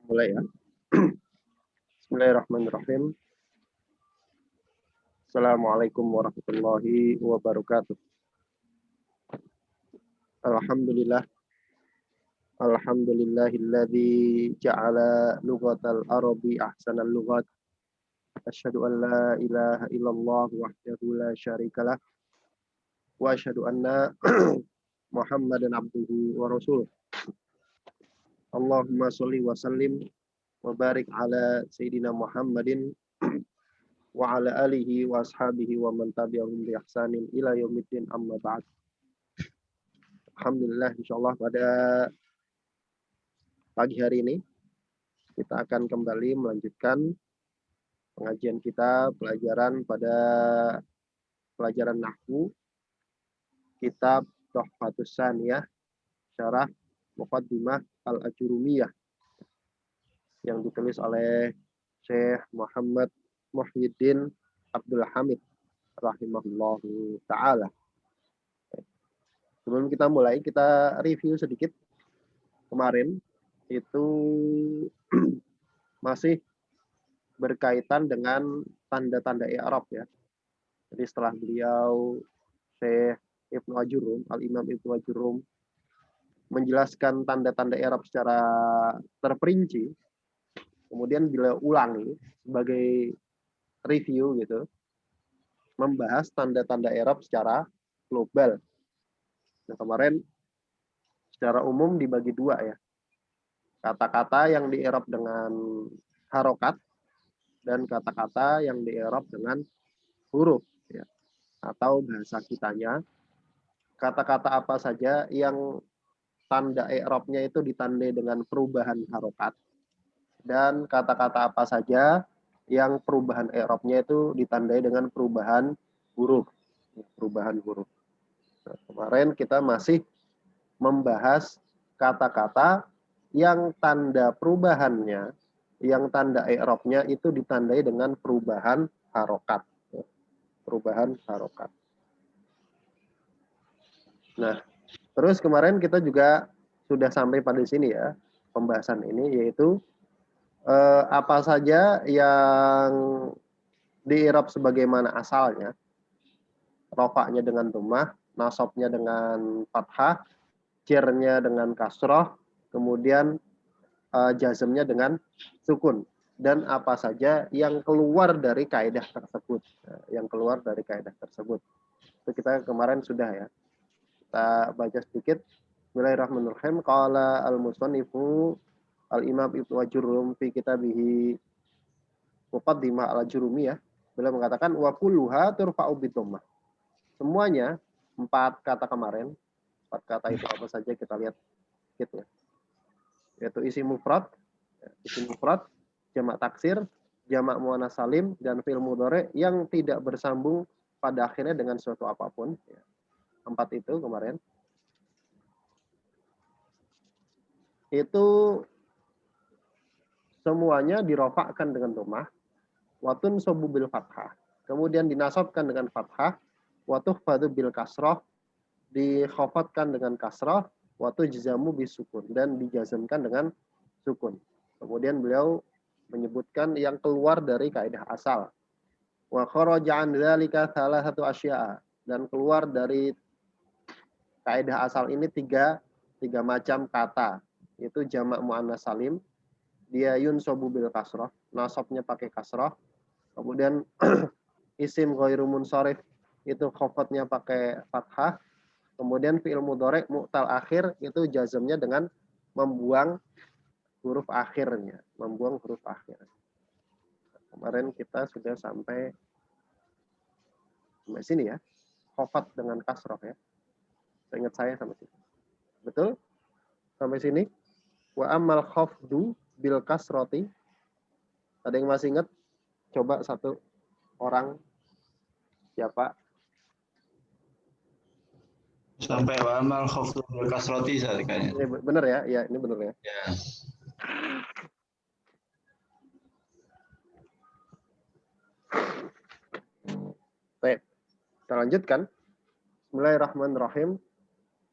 Mulai ya. Bismillahirrahmanirrahim. Assalamualaikum warahmatullahi wabarakatuh. Alhamdulillah. Alhamdulillahilladzi ja'ala lughatal arabi ahsanal lughat. Asyhadu an la ilaha illallah wahdahu la syarikalah. Wa asyhadu anna Muhammadan abduhu wa rasuluh. Allahumma sholli wa sallim wa barik ala sayyidina Muhammadin wa ala alihi wa ashabihi wa man tabi'ahum bi ihsanin ila yaumiddin amma ba'd. Alhamdulillah, insyaallah pada pagi hari ini kita akan kembali melanjutkan pengajian kita pelajaran nahwu kitab Tuhfatus Saniyah syarah Muqaddimah Al-Ajurumiyah yang ditulis oleh Syekh Muhammad Muhyiddin Abdul Hamid rahimahullahu taala. Sebelum kita mulai, kita review sedikit. Kemarin itu masih berkaitan dengan tanda-tanda i'rab ya. Jadi setelah beliau Syekh Ibnu Ajurum, Al-Imam Ibnu Ajurum menjelaskan tanda-tanda i'rab secara terperinci, kemudian beliau ulangi sebagai review gitu, membahas tanda-tanda i'rab secara global. Nah, kemarin secara umum dibagi dua ya. Kata-kata yang di-i'rab dengan harokat dan kata-kata yang di-i'rab dengan huruf ya. Atau bahasa kitanya, kata-kata apa saja yang tanda i'rabnya itu ditandai dengan perubahan harokat, dan kata-kata apa saja yang perubahan i'rabnya itu ditandai dengan perubahan huruf. Nah, kemarin kita masih membahas kata-kata yang tanda perubahannya, yang tanda i'rabnya itu ditandai dengan perubahan harokat. Perubahan harokat. Nah, terus kemarin kita juga sudah sampai pada sini ya, pembahasan ini, yaitu apa saja yang di-i'rab sebagaimana asalnya, rofaknya dengan dhammah, nasabnya dengan fathah, jernya dengan kasroh, kemudian jazmnya dengan sukun, dan apa saja yang keluar dari kaidah tersebut. Yang keluar dari kaidah tersebut. Itu kita kemarin sudah ya. Kita baca sedikit. Bismillahirrahmanirrahim. Qala al-musannifu al-Imam Ibnu Ajurum fi kitabihi Muqaddimah al-Ajurumiyah. Beliau mengatakan wa kulluha turfa'u bidhammah. Semuanya 4 kata kemarin. 4 kata itu apa saja kita lihat gitu ya. Yaitu isim mufrad, jamak taksir, jamak muannats salim, dan fi'il mudhari yang tidak bersambung pada akhirnya dengan suatu apapun. 4 itu kemarin. Itu semuanya dirofakkan dengan dhammah, watun sobu bil fathah, kemudian dinasabkan dengan fathah, watuh fadu bil kasroh, dikhafatkan dengan kasroh, watu jazamu bisukun, dan dijazamkan dengan sukun. Kemudian beliau menyebutkan yang keluar dari kaidah asal. Wa kharaja an dzalika salasatu asya'a, dan keluar dari kaidah asal ini tiga macam kata, yaitu jamak muannats salim, dia yunsabu bil kasroh, nasabnya pakai kasroh. Kemudian isim ghairu munsharif, itu khofatnya pakai fathah. Kemudian fi'il mudhari mu'tal akhir, itu jazmnya dengan membuang huruf akhirnya, Kemarin kita sudah sampai sini ya. Khofat dengan kasroh ya. Seingat saya sampai sini. Betul? Sampai sini. Wa amal khafdu bil kasroti. Ada yang masih ingat? Coba satu orang. Siapa? Sampai wa amal khafdu bil kasroti kayaknya. Ini benar ya? Ya, ini benar ya. Ya. Baik. Kita lanjutkan. Bismillahirrahmanirrahim.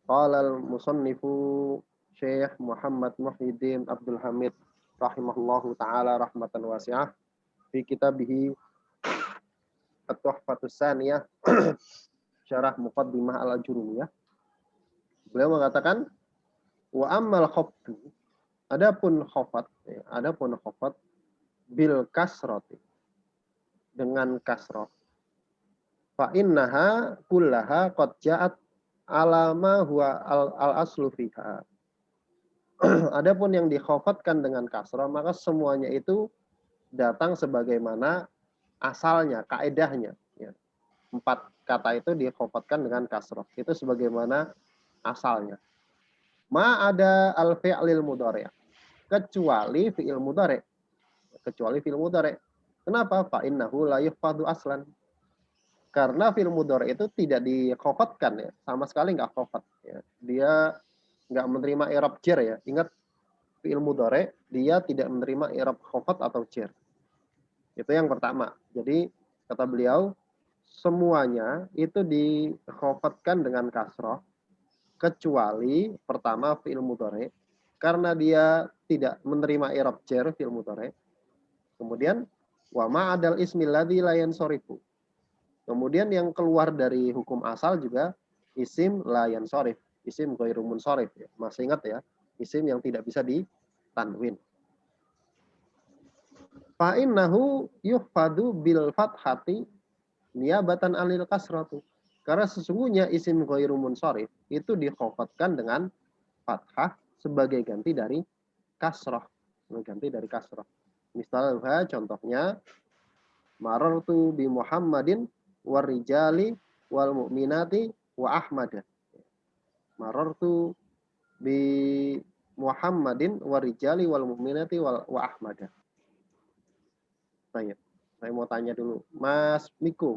Qala al-musannifu Syekh Muhammad Muhyiddin Abdul Hamid rahimahullahu taala rahmatan wasi'ah fi kitabihi At-Tuhfatus Tsaniyah syarah Muqaddimah Al-Ajurumiyah. Beliau mengatakan wa ammal khafdu, adapun khafat bil kasrati, dengan kasrah, fa innaha kullaha qad ja'at alama huwa al-aslu fiha. Adapun yang dikhafatkan dengan kasrah, maka semuanya itu datang sebagaimana asalnya, kaedahnya. Ya. 4 kata itu dikhafatkan dengan kasrah. Itu sebagaimana asalnya. Ma ada al-fi'lil mudhari', kecuali fi'il mudhari'. Kecuali fi'il mudhari'. Kenapa? Fa innahu la yukhfadu aslan. Karena fi'il mudhari' itu tidak dikhafatkan ya, sama sekali enggak khafat ya. Dia enggak menerima i'rab jar ya. Ingat, fi'il mudhari' dia tidak menerima i'rab khafat atau jar. Itu yang pertama. Jadi kata beliau, semuanya itu dikhafatkan dengan kasrah kecuali pertama fi'il mudhari', karena dia tidak menerima i'rab jar fi'il mudhari'. Kemudian wa ma'adal ismil ladzi la yansarifu. Kemudian yang keluar dari hukum asal juga isim la yansarif, isim ghairu munsharif ya. Masih ingat ya, isim yang tidak bisa ditanwin. Fa innahu yuhfadu bil fathati niyabatan anil kasratu. Karena sesungguhnya isim ghairu munsharif itu dikhafatkan dengan fathah sebagai ganti dari kasrah, ganti dari kasrah. Misalnya contohnya marartu bi Muhammadin warijali wal mu'minati wa ahmad. Marartu bi Muhammadin warijali wal mu'minati wa ahmad. Saya mau tanya dulu, Mas Miko.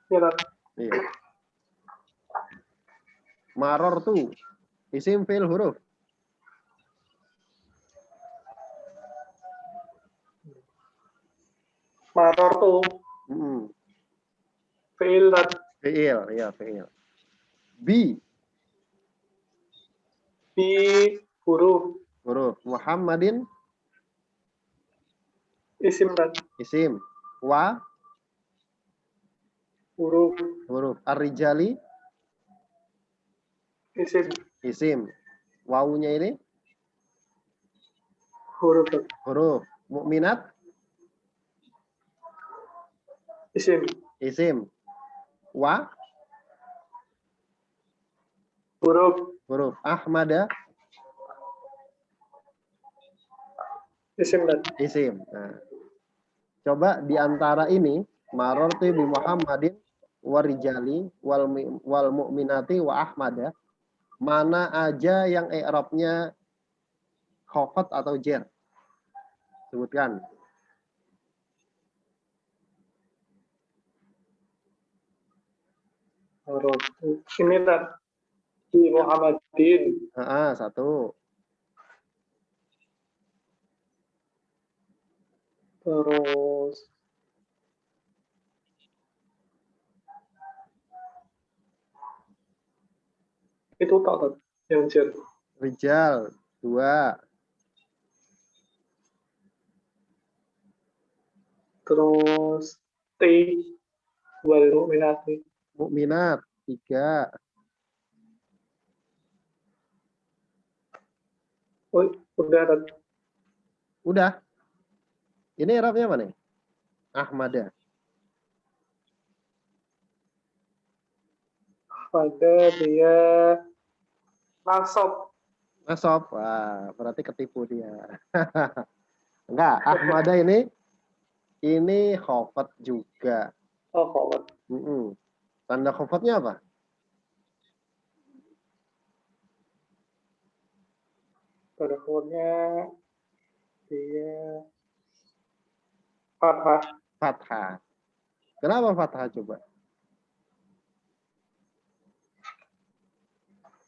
Ya, iya. Marartu isim fi'il huruf. marartu fi'il ya fi'il. Bi huruf Muhammadin isim wa huruf ar-rijali isim wawunya ini huruf mukminat isim wa huruf ahmada isim. Nah, coba di antara ini marartu bi Muhammadin warijali wal mu'minati wa ahmada, mana aja yang i'rabnya khafat atau jar? Sebutkan. Ini di Muhammadin. Satu. Terus itu tak yang jar. Rijal 2. Terus wal mu'minati. Mukminat 3. Oh, Udah. Ini i'rabnya mana? Ahmada. Pada dia nasab. Wah, berarti ketipu dia. Enggak, Ahmada ini khafat juga. Oh, khafat. Tanda khafatnya apa? Tanda khafatnya dia fathah. Kenapa fathah coba?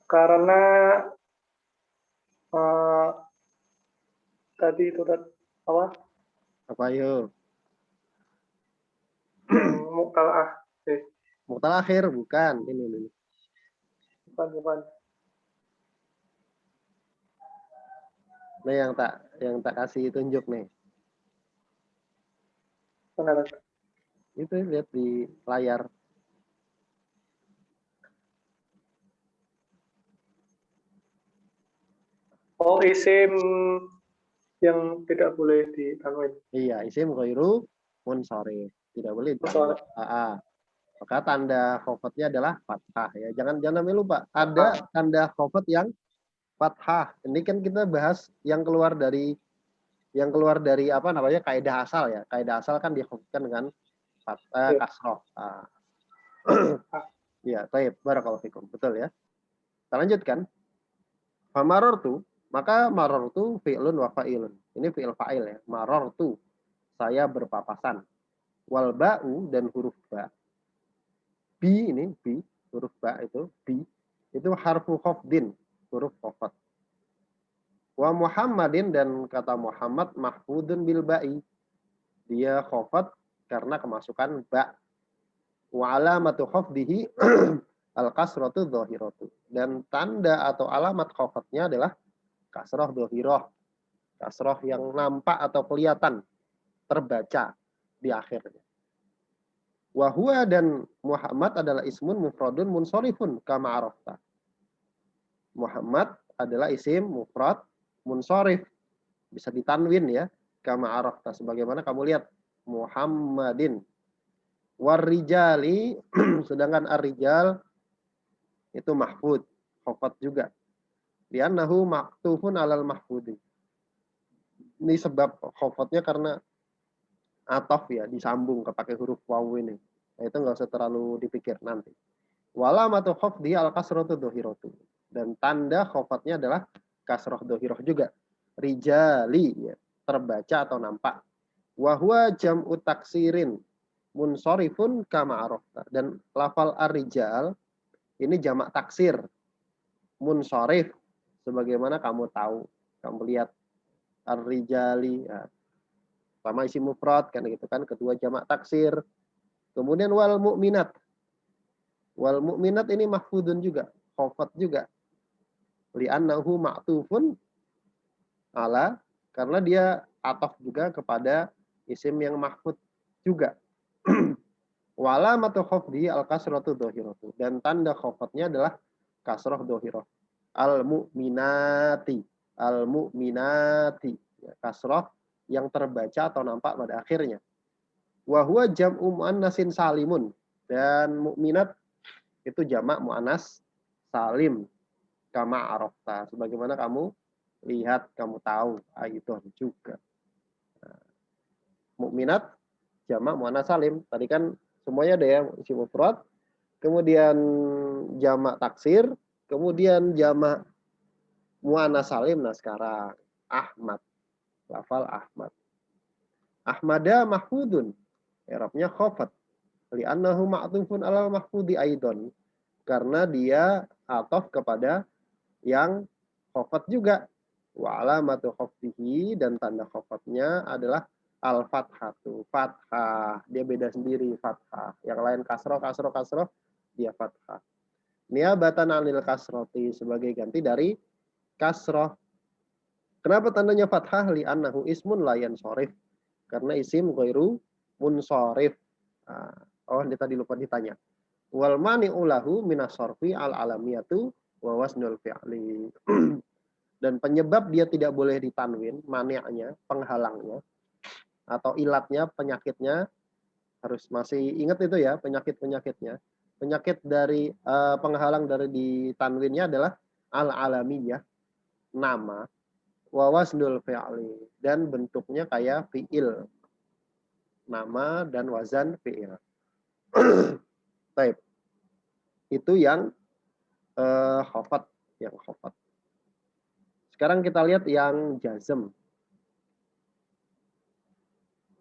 Karena tadi itu apa? Apa yuk? Muqtal akhir bukan. Ini. Bukan. Nah, yang tak kasih tunjuk nih. Mana? Itu lihat di layar. Oh, isim yang tidak boleh ditanwin. Iya, isim ghairu munsharif. Tidak boleh ditanwin. Maka tanda khafadnya adalah fathah ya. Jangan sampai lupa. Ada tanda khafad yang fathah. Ini kan kita bahas yang keluar dari apa namanya kaidah asal ya. Kaidah asal kan dikhafadkan dengan fathah kasroh. Ya, baik. Barakallahu fikum. Betul ya. Kita lanjutkan. Famarartu, maka marartu fi'lun wa fa'ilun. Ini fi'il fa'il ya. Marartu, saya berpapasan. Wal ba'u dan huruf ba. Bi ini bi, huruf ba itu bi. Itu harfu khafdin, huruf khafad. Wa Muhammadin dan kata Muhammad mahfudun bil ba'i. Dia khafad karena kemasukan ba. Wa alamatu khafdihi al kasratu dhahiratu. Dan tanda atau alamat khafadnya adalah kasrah dhahirah. Kasrah yang nampak atau kelihatan, terbaca di akhirnya. Wahua dan Muhammad adalah ismun mufradun munsorifun kama arafta. Muhammad adalah isim mufrad munsorif. Bisa ditanwin ya. Kama arafta. Sebagaimana kamu lihat. Muhammadin. Warrijali. Sedangkan ar-rijal itu mahfud. Khafad juga. Liannahu maktufun alal mahfudi. Ini sebab khafadnya karena ataf ya. Disambung kepakai huruf wawu ini. Nah, itu nggak usah terlalu dipikir nanti. Walamatu khafdi al-kasratu dhahiratu. Dan tanda khafadnya adalah kasroh dhahirah juga. Rijali ya, terbaca atau nampak. Wahwa jam'u taksirin munsorifun kama arafta. Dan lafal ar-rijal ini jamak taksir munsorif sebagaimana kamu tahu, kamu lihat ar-rijali ya. Sama isim mufrad kan gitu kan, kedua jamak taksir. Kemudian wal mu'minat. Wal mu'minat ini mahfudun juga, khafad juga. Li'annahu ma'tufun ala, karena dia ataf juga kepada isim yang mahfud juga. Wala matu khafdi al kasratu dhahiratu. Dan tanda khafadnya adalah kasrah dhahirah. Al mu'minati. Al mu'minati. Ya, kasrah yang terbaca atau nampak pada akhirnya. Wa huwa jam'u muannasin salimun. Dan mukminat itu jamak muannas salim. Kama arafta. Sebagaimana kamu lihat, kamu tahu. Aidon juga. Nah, mukminat jamak muannas salim. Tadi kan semuanya ada ya, isim mufrad, kemudian jamak taksir, kemudian jamak muannas salim. Nah, sekarang Ahmad. Lafal Ahmad. Ahmada mahfudun. I'rabnya khafad. Li'annahu ma'tufun ala mahfudi aidon. Karena dia ataf kepada yang khafad juga. Wa alamatu khafdihi, dan tanda khafadnya adalah al-fathatu. Fathah. Dia beda sendiri fathah. Yang lain kasroh, kasroh, kasroh. Dia fathah. Niabatan anil kasroti, sebagai ganti dari kasroh. Kenapa tandanya fathah? Li'annahu ismun layan sorif. Karena isim ghairu munsorif. Oh, ini tadi lupa ditanya. Wal mani'u lahu minas sorfi al-alamiyatu wa wasnul fi'li. Dan penyebab dia tidak boleh ditanwin, mani'nya, penghalangnya, atau ilatnya, penyakitnya, harus masih ingat itu ya, penyakit-penyakitnya. Penyakit dari penghalang dari ditanwinnya adalah al-alamiyah, nama, wa wasnul fi'li, dan bentuknya kayak fi'il. Nama dan wazan fi'il. Baik. Itu yang khafad, yang khafad. Sekarang kita lihat yang jazm.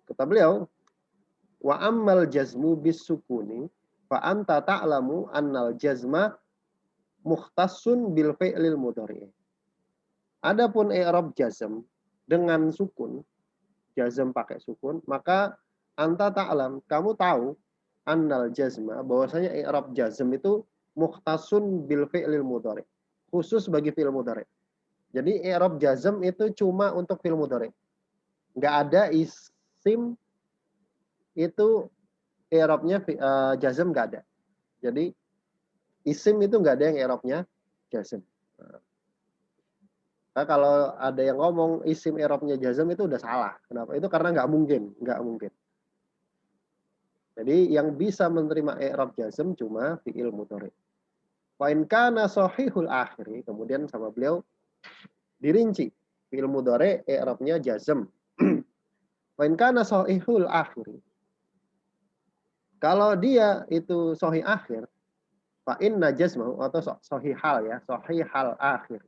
Kata beliau, wa ammal jazmu bis sukuni fa anta ta'lamu annal jazma mukhtassun bil fi'lil mudhari'. Adapun i'rab jazm dengan sukun, jazm pakai sukun, maka anta ta'lam, kamu tahu, annal jazma, bahwasanya i'rab jazm itu mukhtassun bil fi'lil mudhari', khusus bagi fi'il mudhari'. Jadi i'rab jazm itu cuma untuk fi'il mudhari. Nggak ada isim itu i'rabnya jazm, nggak ada. Jadi isim itu nggak ada yang i'rabnya jazm. Nah, kalau ada yang ngomong isim i'rabnya jazm itu udah salah. Kenapa? Itu karena nggak mungkin. Jadi yang bisa menerima i'rab jazm cuma fi'il mudhari. Wa in kana sahihul akhiri, kemudian sama beliau dirinci fi'il mudhari i'rabnya jazm. Wa in kana sahihul akhiri, kalau dia itu sahih akhir, fa inna jazmahu, atau sahihal ya, sahihal akhir.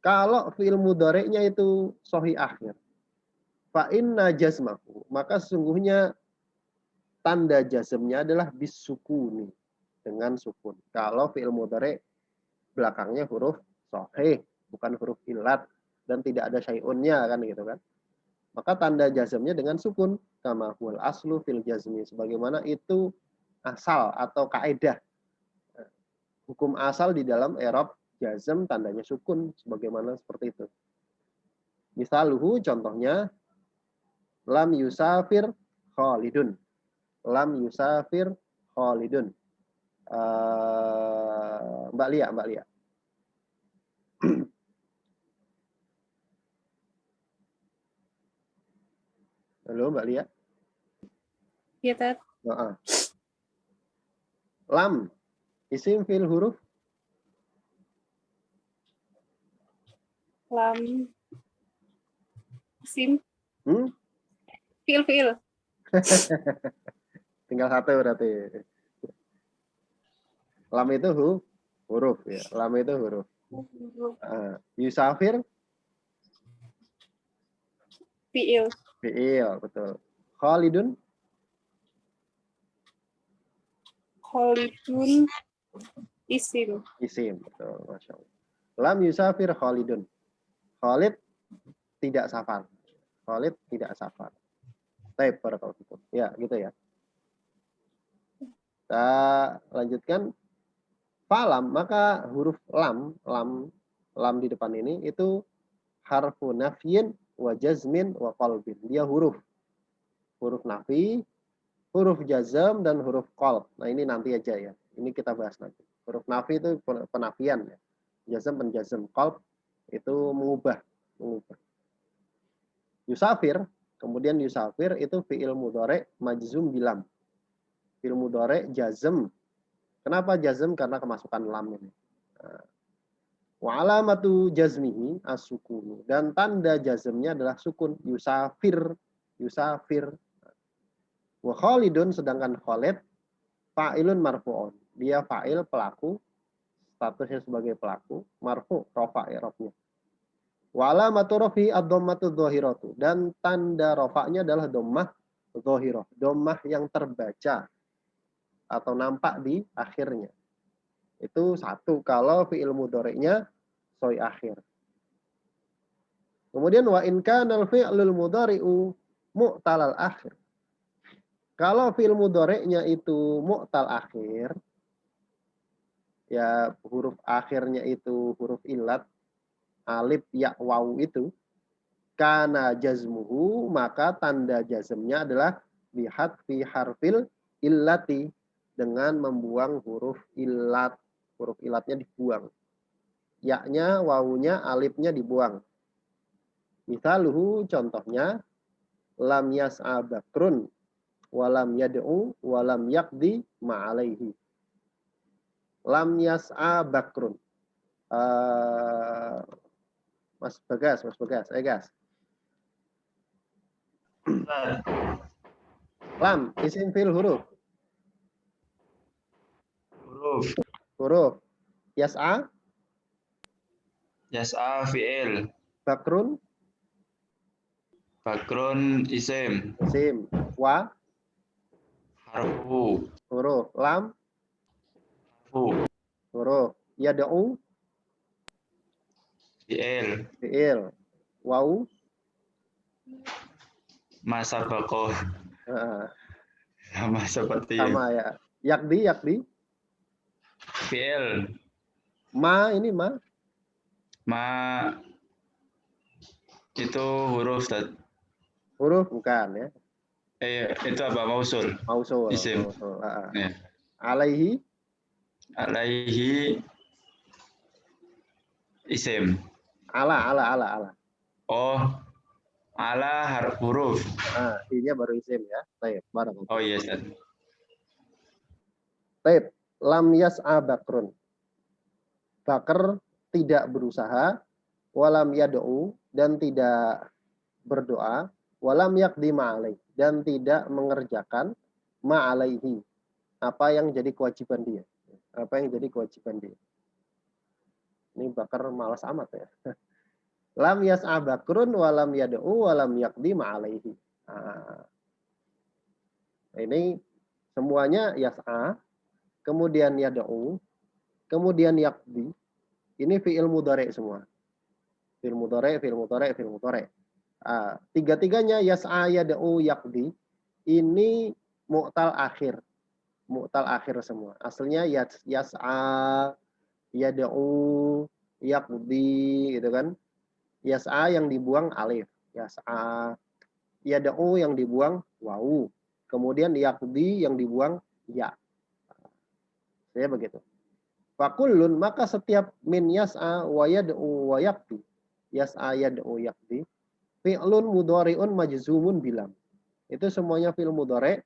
Kalau fi'il mudhari'nya itu sahih akhir, fa inna jazmahu, maka sesungguhnya tanda jazmnya adalah bisukuni, dengan sukun. Kalau fi'il mudhari' belakangnya huruf sahih, bukan huruf illat, dan tidak ada syai'unnya kan gitu kan. Maka tanda jazmnya dengan sukun, kama huwal aslu fil jazmi, sebagaimana itu asal atau kaidah. Hukum asal di dalam i'rab jazm tandanya sukun, sebagaimana seperti itu. Misaluhu, contohnya, lam yusafir Khalidun. Lam yusafir Khalidun. Mbak Lia. Halo Mbak Lia. Iya, Tat. Lam, isim fil huruf. Lam. Isim. Fil. Tinggal satu berarti. Lam itu huruf ya. Lam itu huruf. Yusafir. Fi'il. Fi'il, betul. Khalidun. Khalidun. Isim. Isim, betul. Masya Allah. Lam yusafir Khalidun. Khalid tidak safar. Khalid tidak safar. Baik, barakallahu fikum. Ya, gitu ya. Kita lanjutkan. Falam, maka huruf lam di depan ini itu harfu nafyin wa jazmin wa qalbin. Dia huruf nafi, huruf jazm, dan huruf qalb. Nah, ini nanti aja ya. Ini kita bahas nanti. Huruf nafi itu penafian ya. Jazm, penjazm. Qalb itu mengubah. Yusafir, kemudian yusafir itu fi'il mudhari' majzum bilam. Fi'il mudhari' jazm. Kenapa jazm? Karena kemasukan lam ini. Wa alamatu jazmihi as-sukun, dan tanda jazmnya adalah sukun. Yusafir. Wa Khalidun, sedangkan Khalid fa'ilun marfu'un. Dia fa'il, pelaku, statusnya sebagai pelaku, marfu', rafa' i'rabnya. Wa alamatu rafi ad-dhammatu dhahiratu, dan tanda rafa'nya adalah dhammah dhahirah, dhammah yang terbaca atau nampak di akhirnya. Itu satu kalau fi'il mudhari'nya sahih akhir. Kemudian wa in kana al-fi'lul mudhari'u mu'talal akhir. Kalau fi'il mudhari'nya itu mu'tal akhir, ya huruf akhirnya itu huruf illat, alif, ya, waw itu, kana jazmuhu, maka tanda jazmnya adalah bihat fi harfil illati, dengan membuang huruf illat. Huruf illatnya dibuang. Ya-nya, wawunya, alifnya dibuang. Misaluhu, contohnya, lam yas'a bakrun, walam yad'u, walam yaqdi ma'alaihi. Lam yas'a bakrun. Mas Bagas. Gas. Lam, isim fil huruf. Huruf. Yas'a. Yas'a fi'il. Bakrun. Isim. Wa. Harfu. Huruf. Lam. Harfu. Huruf. Yad'u. Fi'il. Wau. Masa bako. Sama seperti sama ya. Yakdi. fi'il. Ma, ini ma. Ma Itu huruf Ustaz. Huruf bukan ya. Itu apa? Mausul. Mausul. Isim. Mausul. Ya. Alaihi. Alaihi isim. Ala. Oh, ala huruf. I-nya baru isim ya. Baik, barang. Oh iya Ustaz. Baik, lam yas'a bakrun. Bakar tidak berusaha, walam yad'u dan tidak berdoa, walam yaqdi ma'alaih dan tidak mengerjakan ma'alaihi apa yang jadi kewajiban dia. Apa yang jadi kewajiban dia. Ini Bakar malas amat ya. Lam yas'a bakrun walam yad'u walam yaqdi ma'alaihi. Nah, ini semuanya yas'a, kemudian yad'u, kemudian yaqdi. Ini fi'il mudhari semua. Fi'il mudhari. Tiga-tiganya yas'a, yad'u, yaqdi. Ini mu'tal akhir. Mu'tal akhir semua. Aslinya yas'a, yad'u, yaqdi gitu kan. Yas'a yang dibuang alif. Yas'a. Yad'u yang dibuang wawu. Kemudian yaqdi yang dibuang ya. Saya begitu. Fakullun, maka setiap min yas'a wa yad'u wa yaqdi. Yas'a, yad'u, yaqdi. Fi'lun mudhari'un majzumun bilam. Itu semuanya fi'il mudhari'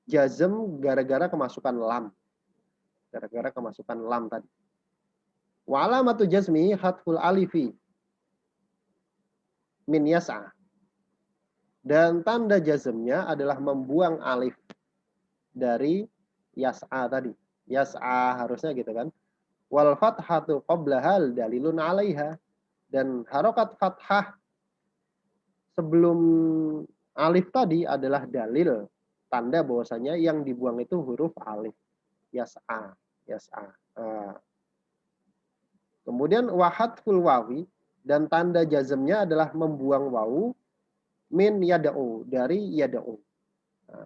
jazm gara-gara kemasukan lam. Gara-gara kemasukan lam tadi. Wa alamatu jazmi hatful alifi min yas'a. Dan tanda jazmnya adalah membuang alif dari yas'a tadi. Yas'a harusnya gitu kan. Wal fathatu qablaha dalilun 'alaiha. Dan harokat fathah sebelum alif tadi adalah dalil tanda bahwasanya yang dibuang itu huruf alif. Yas'a. Kemudian wahatful wawi dan tanda jazmnya adalah membuang wawu min yada'u dari yada'u.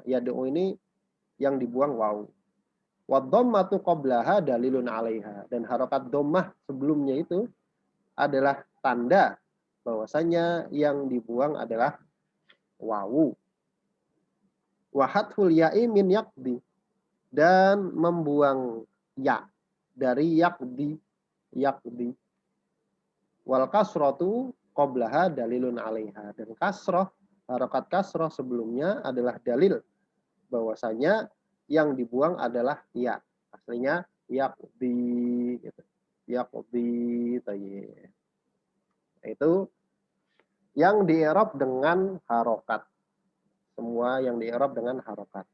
Yada'u ini yang dibuang wawu. Wa dhammatu qablaha dalilun 'alaiha dan harokat dhammah sebelumnya itu adalah tanda bahwasanya yang dibuang adalah wawu. Wa hatful ya'i min yaqdi dan membuang ya dari yaqdi. Wal kasratu qablaha dalilun 'alaiha dan kasroh, harokat kasroh sebelumnya adalah dalil bahwasanya yang dibuang adalah ya. Aslinya yaqdi gitu. Yaqdi tayyib. Itu yang di-i'rab dengan harokat. Semua yang di-i'rab dengan harokat.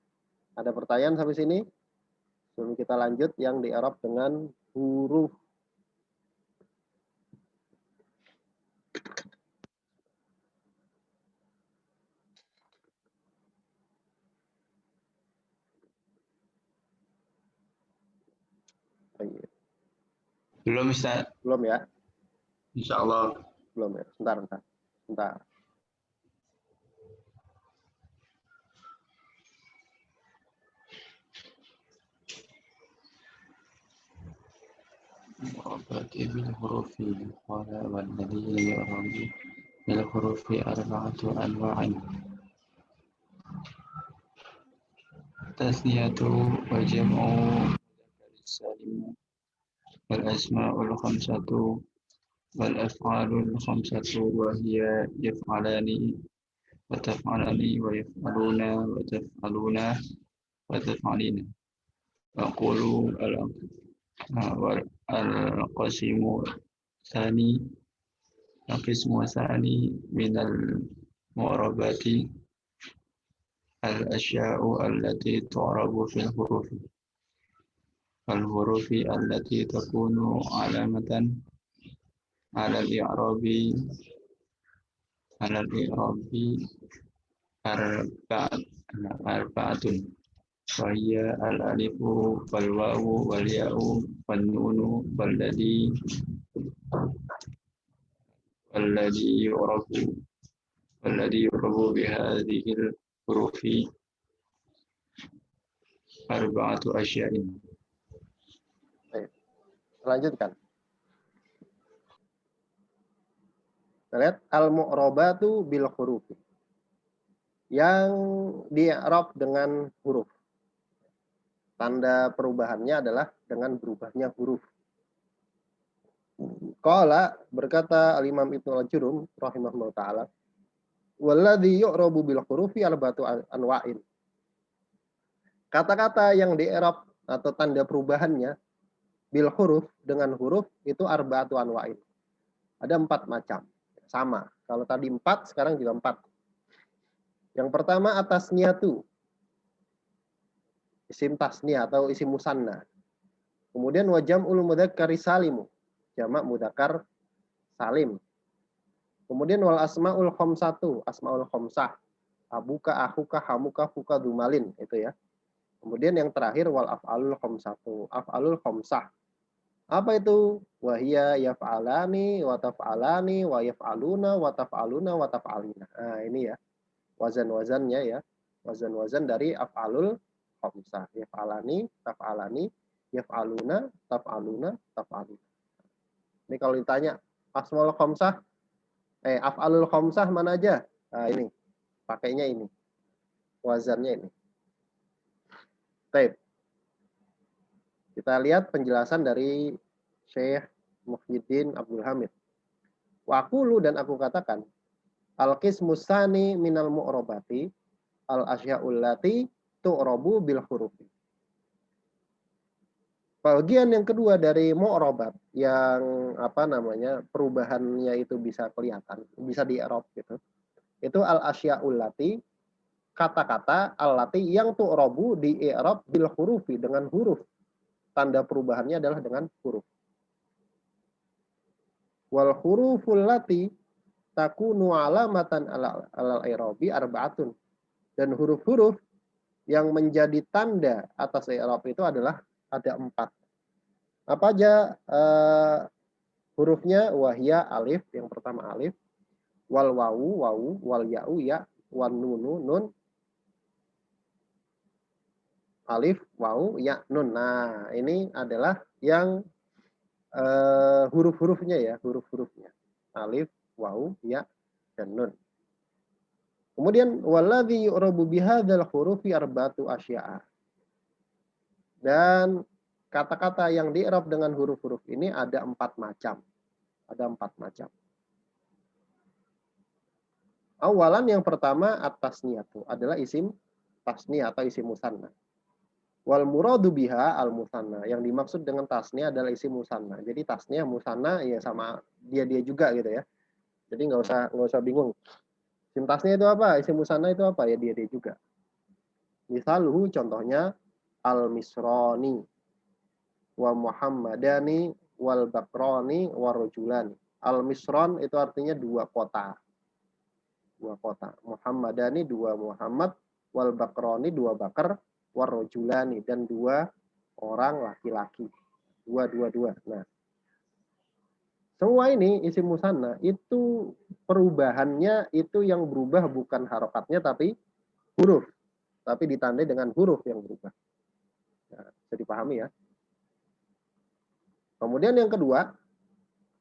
Ada pertanyaan sampai sini? Sebelum kita lanjut yang di-i'rab dengan huruf. Belum Ustaz. Belum ya? Insyaallah. Belum ya. Sebentar. Berarti bil hurufi qala wal ladhi ya'rabu bil hurufi arba'atu anwa'in. Tasniyatu wa jam'u salim wal asma'ul khamsatu wal af'alul khamsatu wa hiya yaf'alani wa taf'alani wa yaf'aluna wa taf'aluna wa taf'alina. Aqulu al-qasimu tsani al-qismu tsani min al-mu'rabati al-asya'u allati tu'rabu fil hurufi al-hurufi allati takunu alamatan ala al-i'rabi arba'atun wa hiya al-alifu wal wawu wal ya'u wan nunu walladhi yu'rabu bi hadhihi al-hurufi arba'atu asya'in. Lanjutkan. Kita lihat al-mu'rabatu bil huruf. Yang di-i'rab dengan huruf. Tanda perubahannya adalah dengan berubahnya huruf. Qala, berkata al-Imam Ibnu Al-Jurum rahimahullah taala, walladzi yu'rabu bil hurufi arba'atu anwa'in. Kata-kata yang di-i'rab atau tanda perubahannya bil huruf dengan huruf itu arba'atu anwa'in. Ada 4 macam. Sama. Kalau tadi 4, sekarang juga 4. Yang pertama atasniyatu. Isim tasniyah atau isim musanna. Kemudian wajam'ul mudzakkari salimu. Jamak mudzakkar salim. Kemudian wal asmaul khamsatu, asmaul khamsah. Abuka, akhuka, hamuka, fuka, dumalin, itu ya. Kemudian yang terakhir wal af'alul khamsatu, af'alul khamsah. Apa itu? Wahia yaf'alani wa taf'alani wa yaf'aluna wa taf'aluna wa taf'alina. Nah, ini ya. Wazan-wazannya ya. Wazan-wazan dari af'alul khamsah. Yaf'alani, taf'alani, yaf'aluna, taf'aluna, taf'alina. Ini kalau ditanya asmaul khamsah, af'alul khamsah mana aja? Nah, ini. Pakainya ini. Wazannya ini. Baik. Kita lihat penjelasan dari Syekh Muhyiddin Abdul Hamid. Wa aqulu, dan aku katakan, al-qismus tsani minal mu'rabati al-asya'ul lati tu'rabu bil hurufi. Bagian yang kedua dari mu'rabat yang perubahannya itu bisa kelihatan, bisa di-i'rab gitu. Itu al-asya'ul lati, kata-kata al-lati yang tu'rabu di-i'rab bil hurufi, dengan huruf. Tanda perubahannya adalah dengan huruf. Wal huruful lati takunu alamatan alal i'rabi arba'atun. Dan huruf-huruf yang menjadi tanda atas i'rab itu adalah ada 4. Apa aja hurufnya? Wahya alif, yang pertama alif, wal wawu wawu, wal ya'u ya, wan nunu nun, alif, wawu, ya, nun. Nah, ini adalah yang huruf-hurufnya ya, huruf-hurufnya. Alif, wawu, ya, dan nun. Kemudian waladzi yu'rabu bihadzal hurufi arba'atu asya'a. Dan kata-kata yang di-i'rab dengan huruf-huruf ini ada 4 macam. Ada 4 macam. Awalan, yang pertama at-tasniyatu, adalah isim tasniyah atau isim musanna. Wal muradu biha al musanna, yang dimaksud dengan tasniyah adalah isim musanna. Jadi tasniyah musanna ya sama dia juga gitu ya. Jadi nggak usah bingung. Isim tasniyah itu apa? Isim musanna itu apa? Ya dia juga. Misaluhu, contohnya al misroni wa muhammadani wal bakroni wa rajulani. Al misron itu artinya 2 kota. 2 kota. Muhammadani 2 Muhammad, wal bakroni 2 bakar, war rajulani, dan 2 orang laki-laki. 2. Nah, semua ini isim musanna itu perubahannya itu yang berubah bukan harokatnya tapi huruf. Tapi ditandai dengan huruf yang berubah. Nah, bisa dipahami ya. Kemudian yang kedua,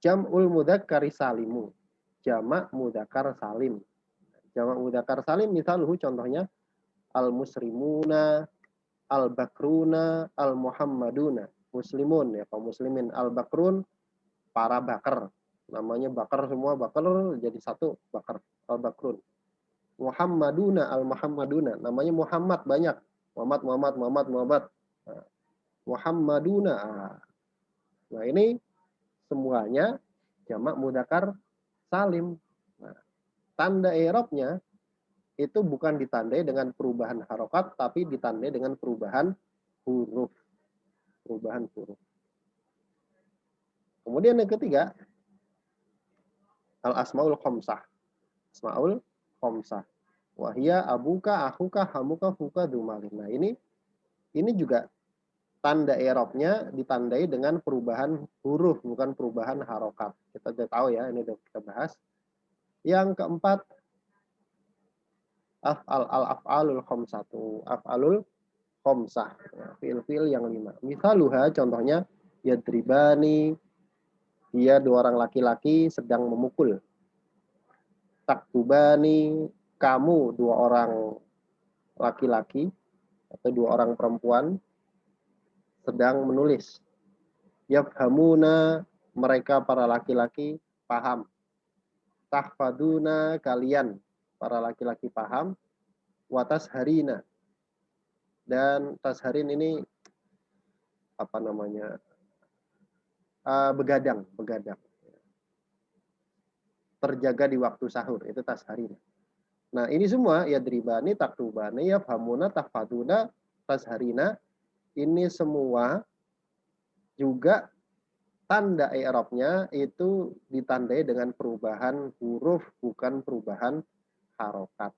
jam'ul mudzakkari salimu. Jamak mudzakkar salim. Jamak mudzakkar salim misaluhu, contohnya al-muslimuna, al-bakruna, al-muhammaduna. Muslimun ya, kaum muslimin. Al-bakrun, para bakar. Namanya bakar semua, bakar jadi satu, bakar. Al-bakrun. Muhammaduna, al-muhammaduna. Namanya Muhammad banyak. Muhammad. Nah, Muhammaduna. Nah, ini semuanya jamak mudzakkar salim. Nah, tanda i'rabnya itu bukan ditandai dengan perubahan harokat, tapi ditandai dengan perubahan huruf. Perubahan huruf. Kemudian yang ketiga, al-asmaul khamsah. Asmaul khamsah. Wahia abuka, akhuka, hamuka, fuka, dumalin. Nah, ini juga tanda i'rabnya ditandai dengan perubahan huruf, bukan perubahan harokat. Kita sudah tahu ya, ini sudah kita bahas. Yang keempat, al-af'alul khamsatu. Af'alul khamsah. Fi'il-fi'il yang 5. Misaluha, contohnya, yadribani, dia 2 orang laki-laki sedang memukul. taktubani, kamu dua orang laki-laki atau dua orang perempuan sedang menulis. Yafhamuna, mereka para laki-laki paham. Tahfaduna, kalian para laki-laki paham. Watasharina, dan tasharin ini apa namanya, begadang, terjaga di waktu sahur, itu tasharina. Nah ini semua yadribani, taktubani, yafhamuna, tahfaduna, tasharina, ini semua juga tanda i'rabnya itu ditandai dengan perubahan huruf, bukan perubahan harokat.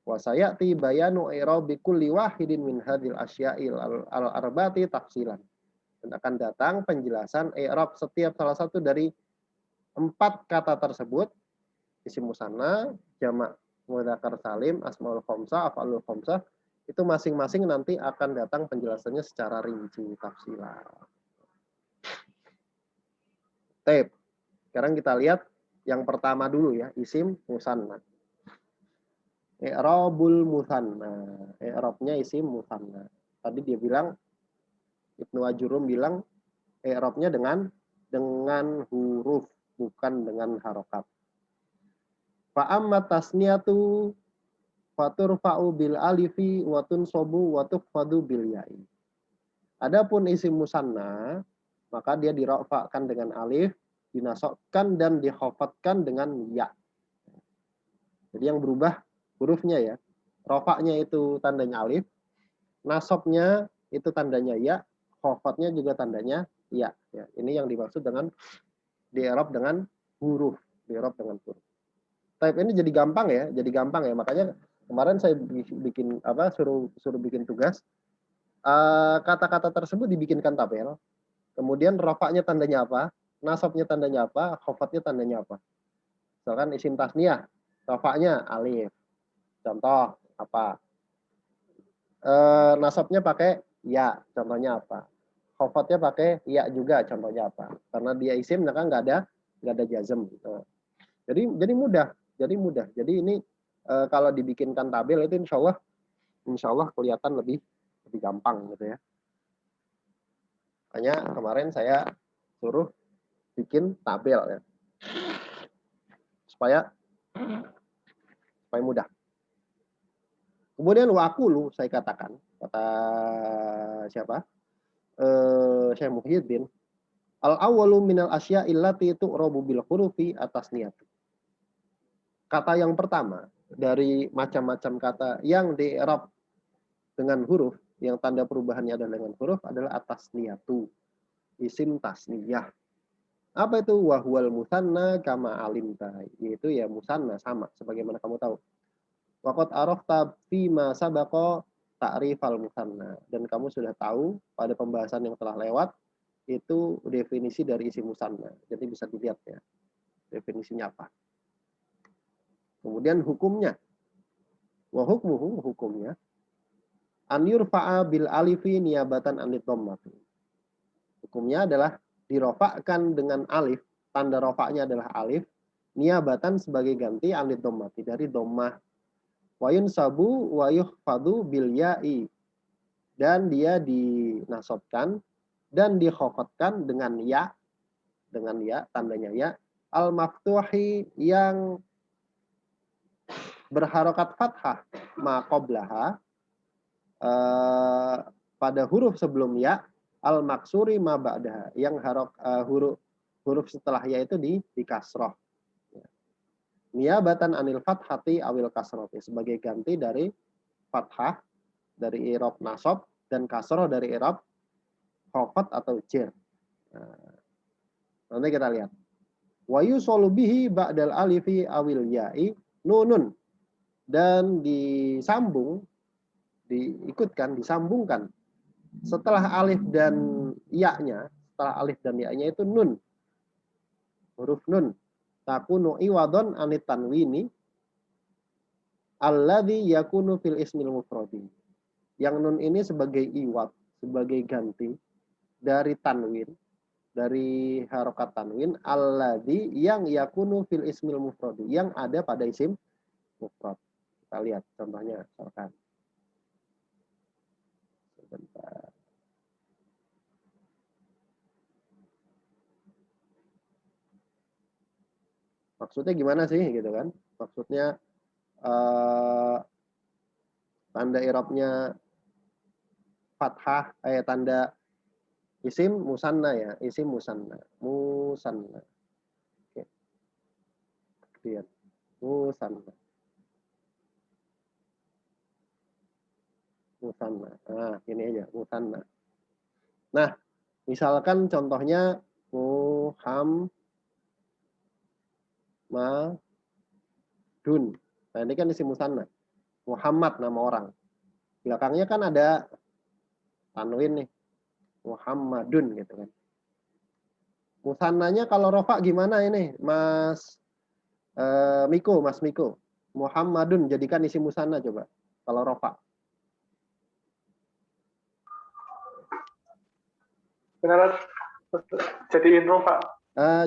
Wa sayati bayanu i'rabi kulli wahidin min hadhil asya'il al-arba'ati tafsilan. Dan akan datang penjelasan i'rab setiap salah satu dari 4 kata tersebut, isim musanna, jamak mudzakkar salim, asmaul khamsah, af'alul khamsah, itu masing-masing nanti akan datang penjelasannya secara rinci tafsilan. Tape. Sekarang kita lihat yang pertama dulu ya, isim musanna. I'rabul musanna. I'rabnya isim musanna. Tadi dia bilang, Ibnu Ajurum bilang i'rabnya dengan huruf, bukan dengan harokat. Fa amma tasniyatu faturfa'u bil alifi wa tunsabu wa tukhfadu bil ya'i. Adapun isim musanna, maka dia dirafa'kan dengan alif, dinasabkan dan dikhafatkan dengan ya. Jadi yang berubah hurufnya ya. Rafa'nya itu tandanya alif, nasabnya itu tandanya ya, khafatnya juga tandanya ya. Ya, ini yang dimaksud dengan di-i'rab dengan huruf, di-i'rab dengan huruf. Type ini jadi gampang ya, Makanya kemarin saya bikin suruh bikin tugas. Kata-kata tersebut dibikinkan tabel. Kemudian rafa'nya tandanya apa? Nasabnya tandanya apa? Khafatnya tandanya apa? Misalkan isim tasniyah, rafa'nya alif. Contoh apa? Nasabnya pakai ya, contohnya apa? Khafatnya pakai ya juga, contohnya apa? Karena dia isim, maka nggak ada jazm. Jadi mudah. Jadi ini kalau dibikinkan tabel itu insya Allah kelihatan lebih gampang gitu ya. Makanya kemarin saya suruh bikin tabel ya, supaya mudah. Kemudian waqulu saya katakan, kata siapa? Syekh Muhyiddin, al-awwalu minal asya'i allati tu'rabu bil hurufi atas niat. Kata yang pertama dari macam-macam kata yang di-i'rab dengan huruf, yang tanda perubahannya adalah dengan huruf, adalah atas niyatu, isim tasniyah. Apa itu? Wahwal musanna kama alimta, yaitu ya musanna, sama sebagaimana kamu tahu. Waqad arafta fima sabaqa ta'rifal musanna, dan kamu sudah tahu pada pembahasan yang telah lewat itu definisi dari isim musanna. Jadi bisa dilihat ya definisinya apa. Kemudian hukumnya. Wa hukmuhu, hukumnya an yurfa'a bil alifi niyabatan anid dhammati. Hukumnya adalah dirofakkan dengan alif, tanda rofaknya adalah alif, niyabatan sebagai ganti anid dhammati, dari dhammah. Wa yunsabu wa yukhfadu bil ya'i, dan dia dinasabkan dan dikhafatkan dengan ya, tandanya ya, al maftuhi, yang berharokat fathah ma qablaha, pada huruf sebelum ya, al maksuri ma ba'daha, yang huruf setelah ya itu di kasroh. Niyabatan anil fathati awil kasroh, sebagai ganti dari fathah, dari i'rab nasab, dan kasroh dari i'rab khafat atau jer. Nanti kita lihat. Wa yusolu bihi ba'dal alifi awil ya'i nunun, dan disambungkan setelah alif dan ya-nya, itu nun, huruf nun, takunu iwadon anit tanwini alladzi yakunu fil ismil mufradi. Yang nun ini sebagai iwad, sebagai ganti dari tanwin dari harokat tanwin alladzi yang yakunu fil ismil mufradi, yang ada pada isim mufrad. Kita lihat contohnya misalkan. Sebentar. Maksudnya gimana sih gitu kan? Maksudnya tanda i'rabnya fathah, tanda isim musanna ya, isim musanna. Musanna. Oke. Lihat. Musanna. Musanna. Nah, ini aja musanna. Nah, misalkan contohnya Muhammadun. Nah, ini kan isim musanna. Muhammad nama orang. Belakangnya kan ada tanwin nih. Muhammadun gitu kan. Musannanya kalau rofa gimana ini, Mas Miko, Mas Miko? Muhammadun jadikan isim musanna coba. Kalau rofa. Kenapa jadiin rofa?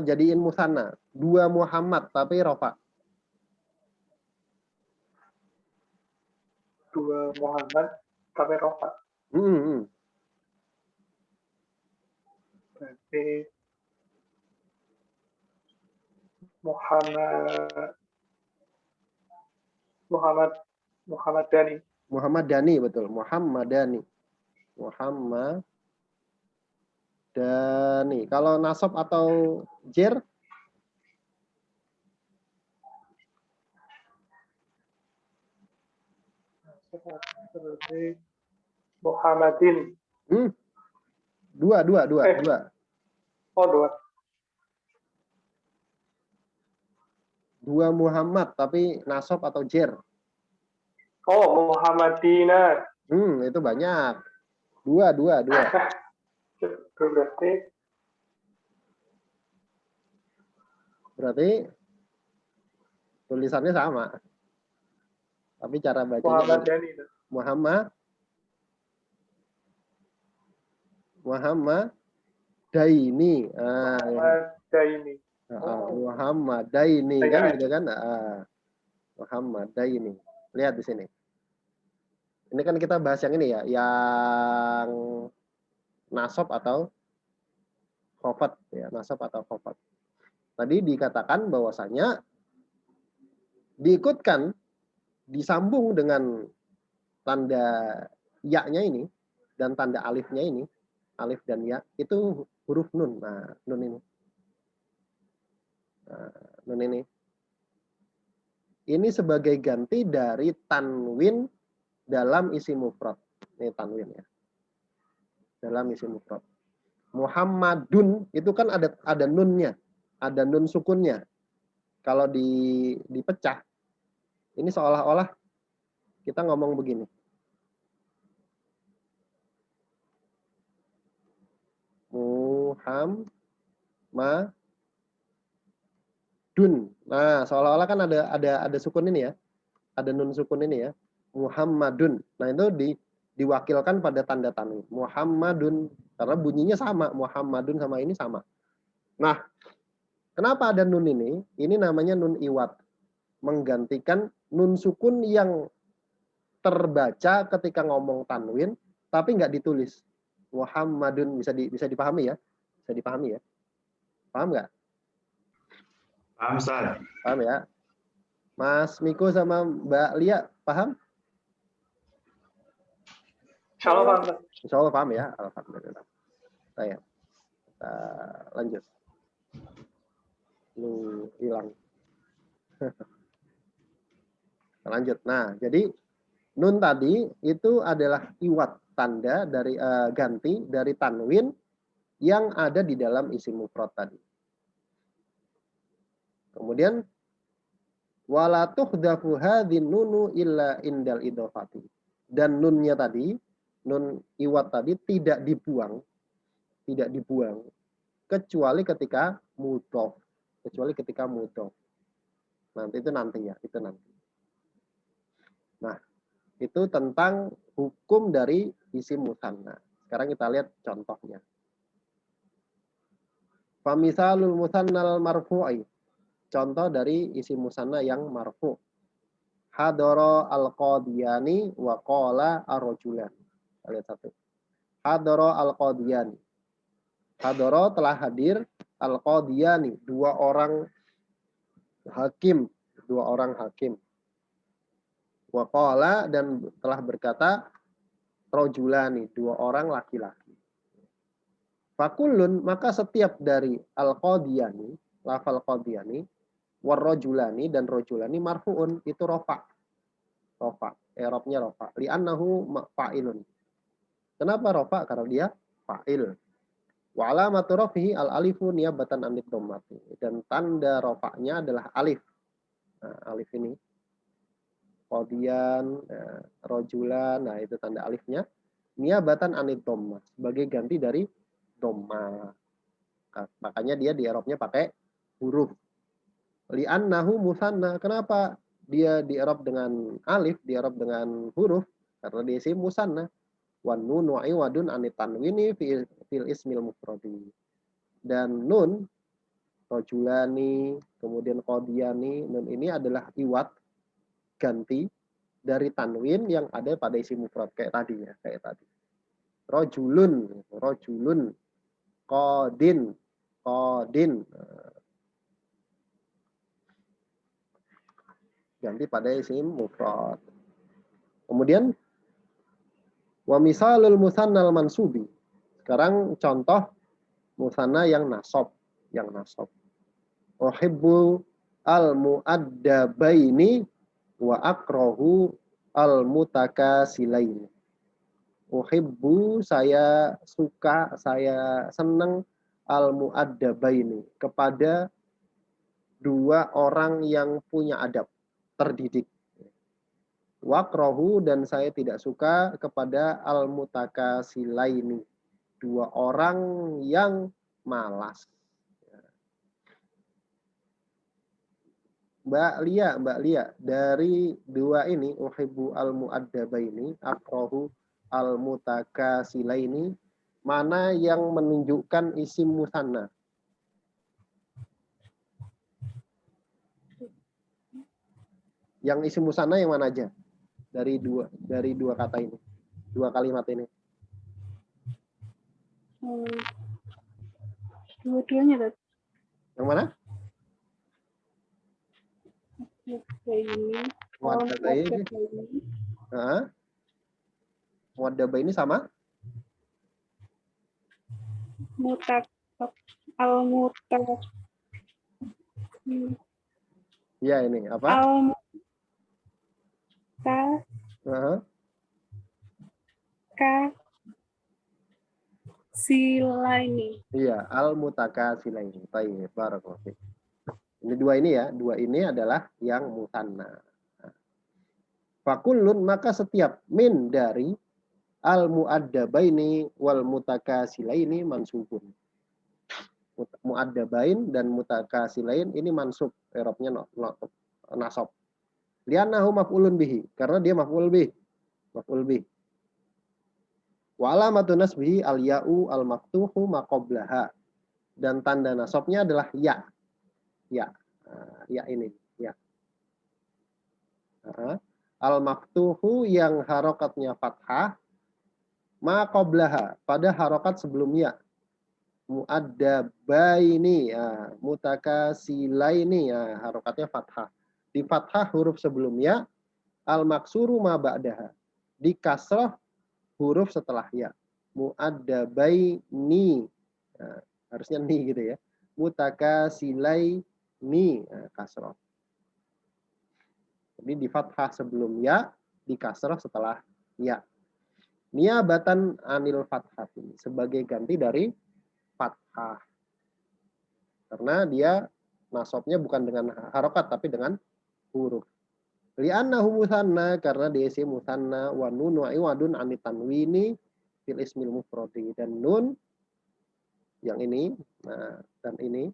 Jadiin musanna. 2 Muhammad tapi rofa. 2 Muhammad tapi rofa. Berarti Muhammadani. Muhammadani betul. Muhammadani. Kalau nasab atau jer? Berarti Muhammadin. 2. Oh, 2. 2 Muhammad tapi nasab atau jer? Oh, Muhammadina. Itu banyak. 2. Berarti tulisannya sama. Tapi cara bacanya Muhammadaini. Muhammadaini kan gitu kan? Muhammadaini. Lihat di sini. Ini kan kita bahas yang ini ya, yang nasab atau khofat ya, nasab atau khofat. Tadi dikatakan bahwasanya diikutkan, disambung dengan tanda ya-nya ini dan tanda alifnya ini, alif dan ya, itu huruf nun. Nah, nun ini. Nah, nun ini. Ini sebagai ganti dari tanwin dalam isim mufrad. Ini tanwin ya. Dalam isim mufrad. Muhammadun itu kan ada nunnya, ada nun sukunnya. Kalau dipecah, ini seolah-olah kita ngomong begini. Muhammadun. Nah, seolah-olah kan ada sukun ini ya. Ada nun sukun ini ya. Muhammadun. Nah, itu diwakilkan pada tanda tanwin. Muhammadun. Karena bunyinya sama. Muhammadun sama ini sama. Nah, kenapa ada nun ini? Ini namanya nun iwat. Menggantikan nun sukun yang terbaca ketika ngomong tanwin, tapi nggak ditulis. Muhammadun. Bisa dipahami ya? Bisa dipahami ya? Paham nggak? Paham, Ustaz. Paham ya? Mas Miko sama Mbak Lia, paham? Insya Allah paham ya. Alhamdulillah. Saya kita lanjut. Lu hilang. Lanjut. Nah, jadi nun tadi itu adalah iwat, tanda dari ganti dari tanwin yang ada di dalam isim mufrad tadi. Kemudian wala tuhdafu hadhin nunu illa indal idhofati. Dan nunnya tadi, nun iwat tadi tidak dibuang kecuali ketika mudhof. Nanti itu nanti ya, itu nanti. Nah, itu tentang hukum dari isim musanna. Sekarang kita lihat contohnya. Famisalul musannal marfu'i. Contoh dari isim musanna yang marfu'. Hadara al-qadiyani wa qala ar-rajulan. Lihat satu. Hadara al-qadiyani. Hadara telah hadir al-qadiyani, dua orang hakim. Wa qala dan telah berkata rajulani, dua orang laki-laki. Fakullun, maka setiap dari al-qadiyani, lafal qadiyani, warrajulani dan rajulani marfu'un, itu rofa. I'rabnya rofa. Li'annahu fa'ilun. Kenapa rofa? Karena dia fa'il. Wa alamatu rafihi al-alifu niyabatan anid dhammati. Dan tanda rofa'nya adalah alif. Nah, alif ini. Qadiyan, rajulan, nah itu tanda alifnya. Niyabatan anid dhammah. Sebagai ganti dari dhammah. Nah, makanya dia di i'rabnya pakai huruf. Li'annahu musanna. Kenapa dia di i'rab dengan alif, di i'rab dengan huruf? Karena dia isim musanna. Wan nun wa iwadun anit tanwini fil ismil mufradi. Dan nun rajulani, kemudian qadiyani, nun ini adalah iwad, ganti dari tanwin yang ada pada isim mufrad kayak tadi ya, kayak tadi. Rajulun, qadin. Ganti pada isim mufrad. Kemudian wa misalul musannal mansubi. Sekarang contoh musanna yang nasab, Uhibbu al-mu'addabaini wa akrahu al-mutakasilaini. Uhibbu, saya suka, saya senang, al-mu'addabaini, kepada dua orang yang punya adab, terdidik. Wakrohu, dan saya tidak suka kepada al-mutakasilaini, dua orang yang malas. Mbak Lia, dari dua ini, uhibbu al-mu'addabaini, akrohu al-mutakasilaini, mana yang menunjukkan isim musanna? Yang isim musanna yang mana aja? Dari dua kata ini, dua kalimat ini. Dua-duanya. Yang mana? Muaddabaini sama? Ya, ini apa? Silaini. Iya, al-mutakasilaini. Baik, barakallahu fiik. Ini dua ini ya, dua ini adalah yang musanna. Fakullun, maka setiap min dari al-muaddabaini wal mutakasilaini mansubun. Muaddabain dan mutakasilain ini mansub, i'rabnya nasab. Li'annahu maf'ulun bihi, karena dia maf'ul bih. Wa alamatu nasbihi al-ya'u al-maftuhu ma qablaha. Dan tanda nasabnya adalah ya. Ya ini, ya. Al-maftuhu yang harokatnya fathah, ma qablaha, pada harokat sebelumnya. Mu'addabaini, ya, mutakasilaini, ya, harokatnya fathah. Di fathah huruf sebelumnya, al-maksuru ma ba'daha. Di kasrah huruf setelah ya. Mu'addabaini, ya, harusnya ni gitu ya. Mutakasilaini, ya, kasrah. Jadi di fathah sebelum ya, di kasrah setelah ya. Niyabatan anil fathah, sebagai ganti dari fathah. Karena dia nasabnya bukan dengan harokat tapi dengan huruf. Li'annahu musanna, karena dia isim musanna, wa nun wa iwadun anit tanwini fil ismil mufradi, dan nun yang ini, nah, dan ini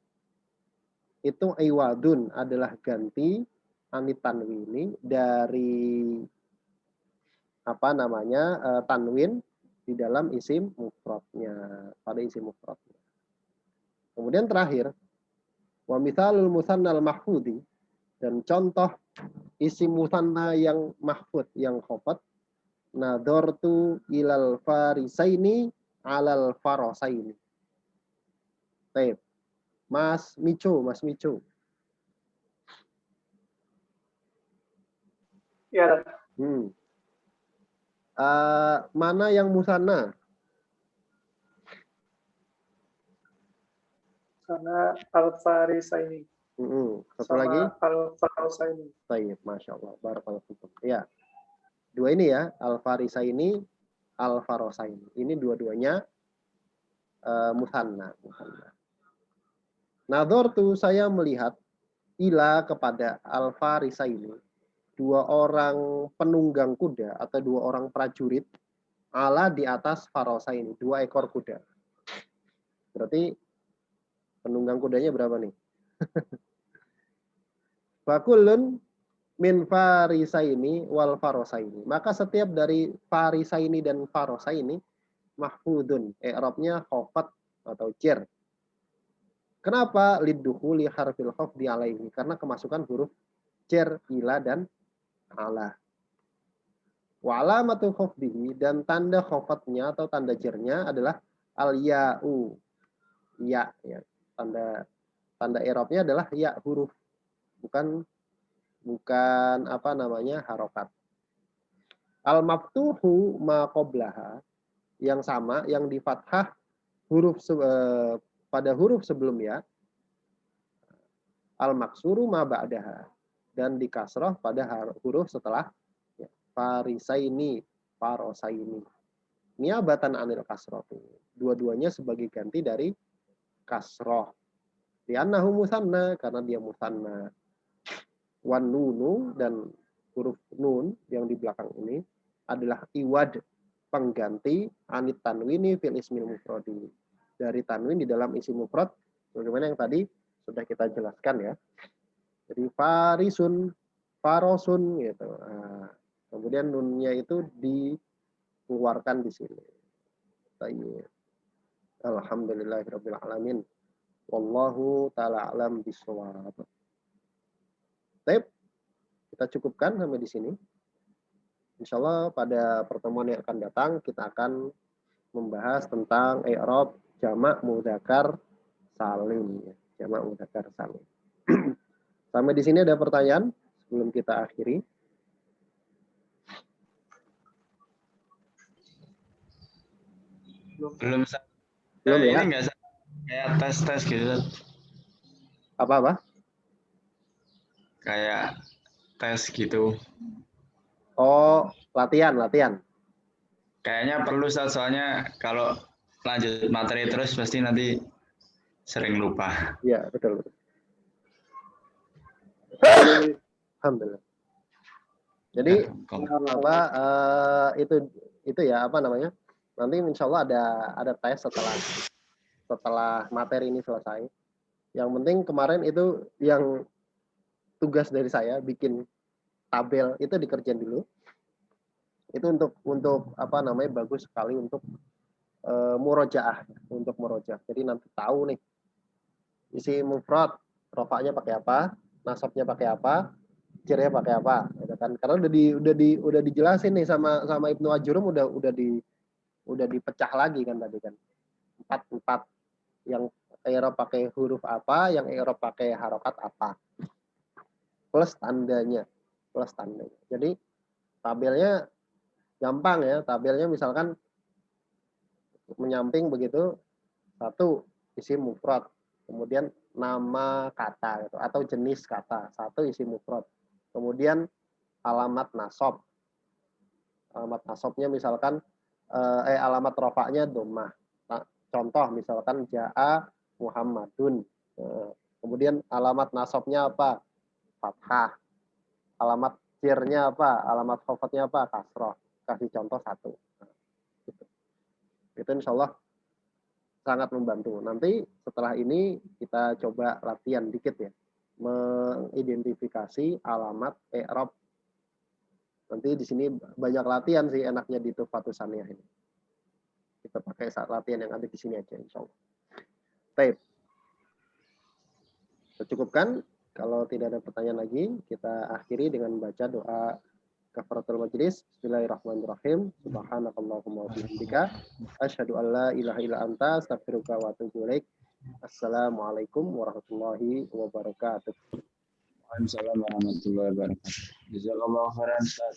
itu iwadun adalah ganti anit tanwini dari tanwin di dalam isim mufradnya, pada isim mufradnya. Kemudian terakhir, wa mithalul musannal mahfudhi, dan contoh isim musanna yang mahfud, yang khafat, nadortu ilal farisaini alal farasaini. Baik. Mas Mico. Ya, Mana yang musanna? sana Al-Farisaini. Satu lagi. Al-Farisaini. Baik, Masya Allah. Barakallahu fikum. Ya. Dua ini ya, Al-Farisaini, Al-Farasaini. Ini dua-duanya musanna. Nadhortu, saya melihat ila kepada Al-Farisaini, dua orang penunggang kuda atau dua orang prajurit, ala di atas Farasaini, dua ekor kuda. Berarti penunggang kudanya berapa nih? Fakulun min farisaini wal farasaini. Maka setiap dari farisaini dan farasaini mahfudun. I'rabnya khafat atau jer. Kenapa? Liddukhuli harfil khafdi alaihi. Karena kemasukan huruf jer, ila, dan ala. Wa alamatu khafdihi, dan tanda khafatnya atau tanda jernya adalah al-ya'u. Ya, ya. Tanda i'rabnya adalah ya, huruf. Bukan apa namanya, harokat. Al-maftuhu ma qablaha, yang sama, yang di fathah pada huruf sebelumnya. Al-maksuru ma ba'daha, dan di kasrah pada huruf setelah ya. Farisaini, farosaini. Niabatan anil kasrah. Dua-duanya sebagai ganti dari kasrah. Li'annahu musanna, karena dia musanna. Wan nunu, dan huruf nun yang di belakang ini adalah iwad, pengganti anit tanwini fil ismil mufradi, dari tanwin di dalam isim mufrad, bagaimana yang tadi sudah kita jelaskan ya. Jadi farisun, farosun gitu. Nah, kemudian nunnya itu dikeluarkan di sini. Baik. Alhamdulillahirabbil alamin. Wallahu taala alam bishawab. Baik, kita cukupkan sampai di sini. Insya Allah pada pertemuan yang akan datang kita akan membahas tentang i'rab jamak mudzakkar salim. Jamak mudzakkar salim. Sampai di sini ada pertanyaan sebelum kita akhiri? Belum. Belum ya? Ini enggak kayak tes gitu. Apa? Kayak tes gitu. Oh, latihan. Kayaknya perlu, soalnya kalau lanjut materi terus pasti nanti sering lupa. Iya, betul. Alhamdulillah. Jadi itu ya, apa namanya? Nanti insya Allah ada tes setelah materi ini selesai. Yang penting kemarin itu yang tugas dari saya bikin tabel itu dikerjain dulu. Itu untuk apa namanya, bagus sekali untuk murojaah, Jadi nanti tahu nih isi mufrad, rofaknya pakai apa, nasabnya pakai apa, jernya pakai apa, gitu kan? Karena udah dijelasin nih sama Ibnu Ajurum, udah dipecah lagi kan tadi kan. 4 yang i'rab pakai huruf apa, yang i'rab pakai harokat apa. Plus tandanya. Jadi tabelnya gampang ya. Tabelnya misalkan menyamping begitu, satu isim mufrad, kemudian nama kata gitu, atau jenis kata, satu isim mufrad, kemudian alamat nasab. Alamat nasabnya misalkan alamat rofaknya dhammah. Contoh misalkan ja'a Muhammadun. Kemudian alamat nasabnya apa? Fathah. Alamat jirnya apa? Alamat khofatnya apa? Kasroh. Kasih contoh satu. Itu insya Allah sangat membantu. Nanti setelah ini kita coba latihan dikit ya. Mengidentifikasi alamat i'rab. Nanti di sini banyak latihan sih enaknya di Tuhfatus Saniyah ini. Kita pakai saat latihan yang ada di sini aja insya Allah. Baik. Kita cukupkan. Kalau tidak ada pertanyaan lagi, kita akhiri dengan membaca doa kafaratul majlis. Bismillahirrahmanirrahim. Subhanakallahumma wa bihamdika asyhadu an la ilaha illa anta astaghfiruka wa atubu ilaik. Assalamualaikum warahmatullahi wabarakatuh. Waalaikumsalam warahmatullahi wabarakatuh. Jazakallahu khairan Ustaz.